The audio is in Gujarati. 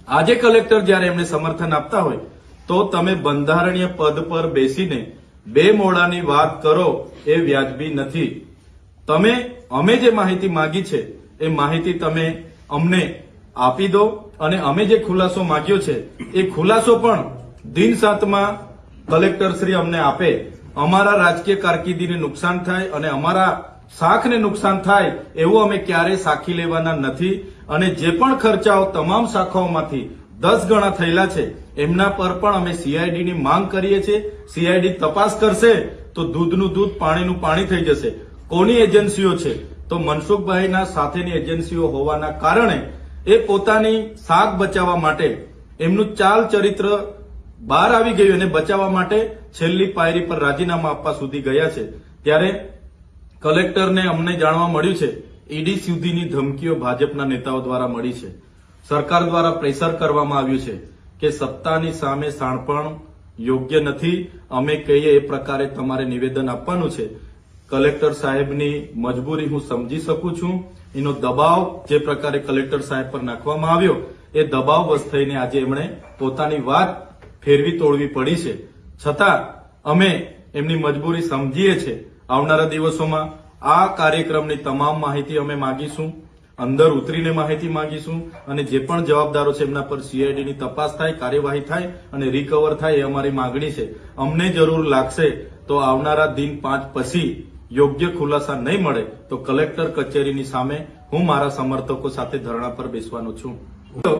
આજે કલેક્ટર જ્યારે એમને સમર્થન આપતા હોય તો તમે બંધારણીય પદ પર બેસીને બે મોડાની વાત કરો એ વ્યાજબી નથી. અમે જે માહિતી માંગી છે એ માહિતી તમે અમને આપી દો અને અમે જે ખુલાસો માંગ્યો છે એ ખુલાસો પણ દિન 7માં કલેક્ટર શ્રી અમને આપે. અમારા રાજકીય કારકિર્દીને નુકસાન થાય અને અમારા શાખને નુકસાન થાય એવું અમે ક્યારેય સાખી લેવાના નથી. અને જે પણ ખર્ચાઓ તમામ શાખાઓમાંથી 10 ગણા થયેલા છે એમના પર પણ અમે સીઆઈડીની માંગ કરીએ છીએ. સીઆઈડી તપાસ કરશે તો દૂધનું દૂધ પાણીનું પાણી થઈ જશે. કોની એજન્સીઓ છે? તો મનસુખભાઈના સાથેની એજન્સીઓ હોવાના કારણે એ પોતાની શાખ બચાવવા માટે એમનું ચાલ ચરિત્ર બહાર આવી ગયું અને બચાવવા માટે છેલ્લી પાયરી પર રાજીનામા આપવા સુધી ગયા છે. ત્યારે કલેક્ટરને અમને જાણવા મળ્યું છે ઈડી સુધીની ધમકીઓ ભાજપના નેતાઓ દ્વારા મળી છે. સરકાર દ્વારા પ્રેશર કરવામાં આવ્યું છે કે સત્તાની સામે શાણપણ યોગ્ય નથી. અમે કહીએ એ પ્રકારે તમારે નિવેદન આપવાનું છે. કલેક્ટર સાહેબની મજબૂરી હું સમજી શકું છું. એનો દબાવ જે પ્રકારે કલેક્ટર સાહેબ પર નાખવામાં આવ્યો એ દબાવવશ થઈને આજે એમણે પોતાની વાત ફેરવી તોડવી પડી છે. છતાં અમે એમની મજબૂરી સમજીએ છીએ. આવનારા દિવસોમાં આ કાર્યક્રમની તમામ માહિતી અમે માંગીશું, અંદર ઉતરીને માહિતી માંગીશું અને જે પણ જવાબદારો છે એમના પર સીઆઈડીની તપાસ થાય, કાર્યવાહી થાય અને રિકવર થાય એ અમારી માંગણી છે. અમને જરૂર લાગશે તો આવનારા દિન 5 પછી યોગ્ય ખુલાસા નહીં મળે તો કલેક્ટર કચેરીની સામે હું મારા સમર્થકો સાથે ધરણા પર બેસવાનો છું.